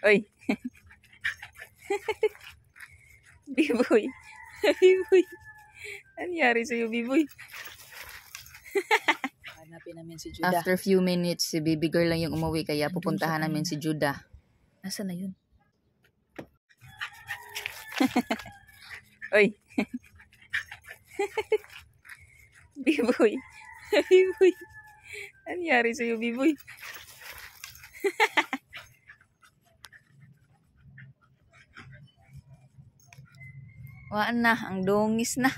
Oy. Biboy. Biboy. Nangyari sa'yo, Biboy? Hanapin namin si Judah. After few minutes, si baby girl lang yung umuwi, kaya pupuntahan namin si Judah. Nasaan na yun? Oy. Biboy. Biboy. Nangyari sa'yo, Biboy? Waan na, ang dungis na.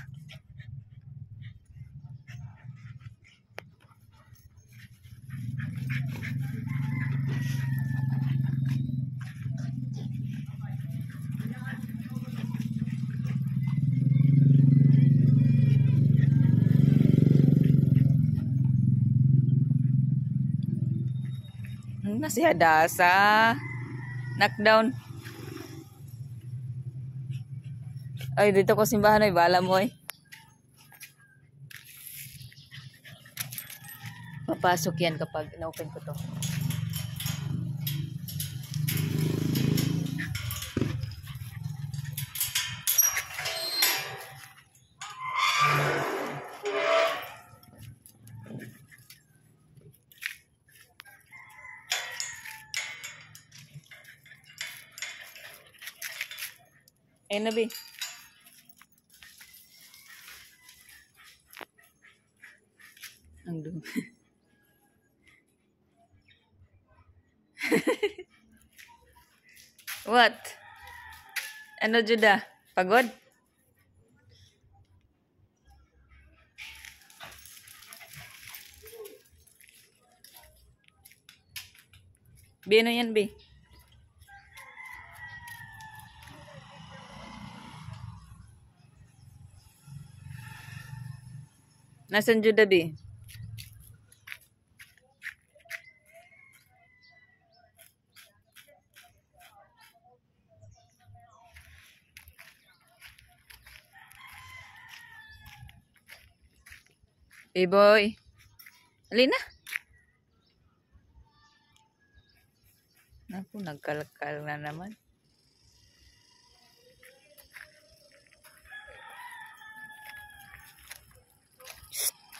Na si Hadasa. Knockdown. Ay, dito ko simbahan ay bala mo ay. Papasok yan kapag na-open ko to. Ayun na, Bi. Ang dumi. What? Ano, Judah? Pagod? Bi, ano yan, Bi? Nasaan Judah, Bi? Boy. Alin na? Naku, nagkalkal na naman.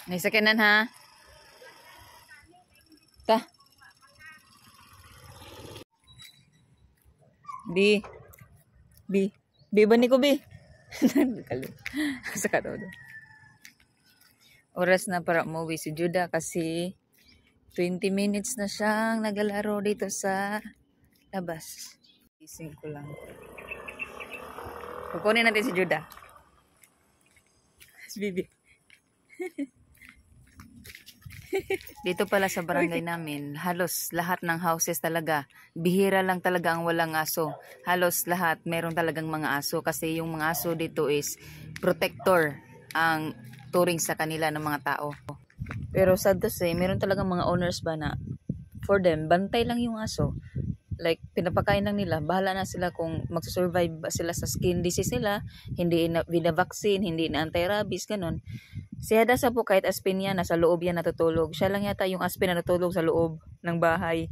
May sakinan ha? Ta. Bi. Bi. Bi ba ni ko, Bi? Saka daw. Oras na para umuwi si Judah kasi 20 minutes na siyang naglalaro dito sa labas. Ising ko lang. Kukunin natin si Judah. Si Bibi. Dito pala sa barangay namin, halos lahat ng houses talaga. Bihira lang talaga ang walang aso. Halos lahat meron talagang mga aso kasi yung mga aso dito is protector ang turing sa kanila ng mga tao. Pero sad to say, meron talagang mga owners ba na for them, bantay lang yung aso. Like, pinapakain lang nila. Bahala na sila kung magsusurvive ba sila sa skin disease nila, hindi na vaccine, hindi na anti-rabies, ganun. Si Hadasa po kahit aspin yan, nasa loob yan natutulog. Siya lang yata yung aspin na natutulog sa loob ng bahay.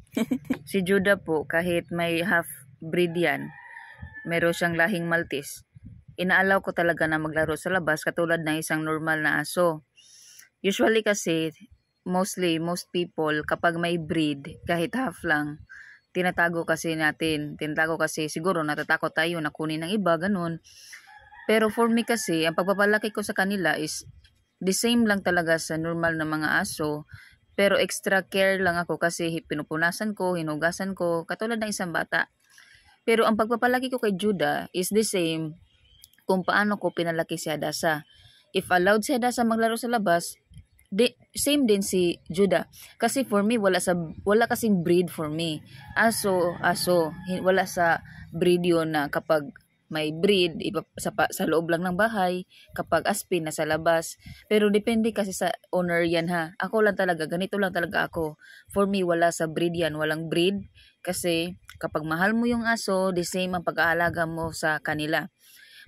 Si Judah po, kahit may half breed yan, meron siyang lahing Maltese. Inaalaw ko talaga na maglaro sa labas katulad ng isang normal na aso. Usually kasi, most people, kapag may breed, kahit half lang, tinatago kasi natin. Tinatago kasi siguro natatakot tayo na kunin ng iba, ganun. Pero for me kasi, ang pagpapalaki ko sa kanila is the same lang talaga sa normal na mga aso. Pero extra care lang ako kasi pinupunasan ko, hinugasan ko, katulad ng isang bata. Pero ang pagpapalaki ko kay Judah is the same kung paano ko pinalaki si Hadasa. If allowed si Hadasa maglaro sa labas, same din si Judah. Kasi for me, wala kasing breed for me. Aso, wala sa breed yun na kapag may breed, sa loob lang ng bahay, kapag aspin, nasa labas. Pero depende kasi sa owner yan ha. Ako lang talaga, ganito lang talaga ako. For me, wala sa breed yan, walang breed. Kasi kapag mahal mo yung aso, the same ang pag-aalaga mo sa kanila.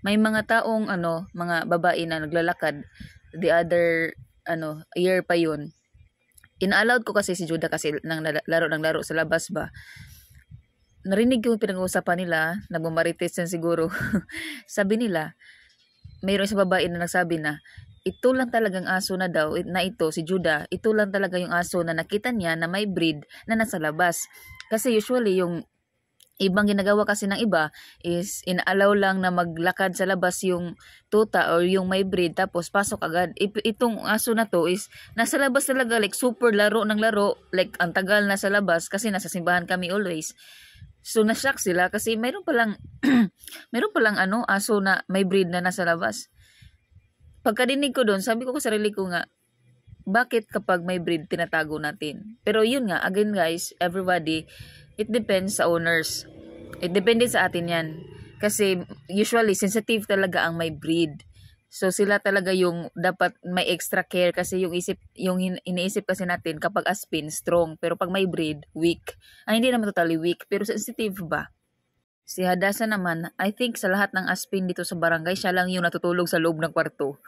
May mga taong mga babae na naglalakad the other year pa yun. In-allowed ko kasi si Judah kasi nang laro sa labas ba. narinig ko yung pinag-uusapan nila, nagmamarites yan siguro. Sabi nila, mayroon sa babae na nagsabi na, ito lang talagang aso na daw, na ito, si Judah, ito lang talaga yung aso na nakita niya na may breed na nasa labas. Kasi usually yung ibang ginagawa kasi ng iba is inaalaw lang na maglakad sa labas yung tuta or yung may breed tapos pasok agad. Itong aso na to is nasa labas talaga, like super laro ng laro, like ang tagal na sa labas kasi nasa simbahan kami always. So na-shock sila kasi mayroon palang mayroon palang aso na may breed na nasa labas. Pagkadinig ko doon, sabi ko sa sarili ko nga, bakit kapag may breed tinatago natin? Pero yun nga, again guys, everybody, it depends sa owners. It depende sa atin yan. Kasi usually sensitive talaga ang may breed. So sila talaga yung dapat may extra care kasi yung iniisip kasi natin kapag aspin strong pero pag may breed weak. Ay hindi naman totally weak pero sensitive ba? Si Hadasa naman, I think sa lahat ng aspin dito sa barangay, siya lang yung natutulog sa loob ng kwarto.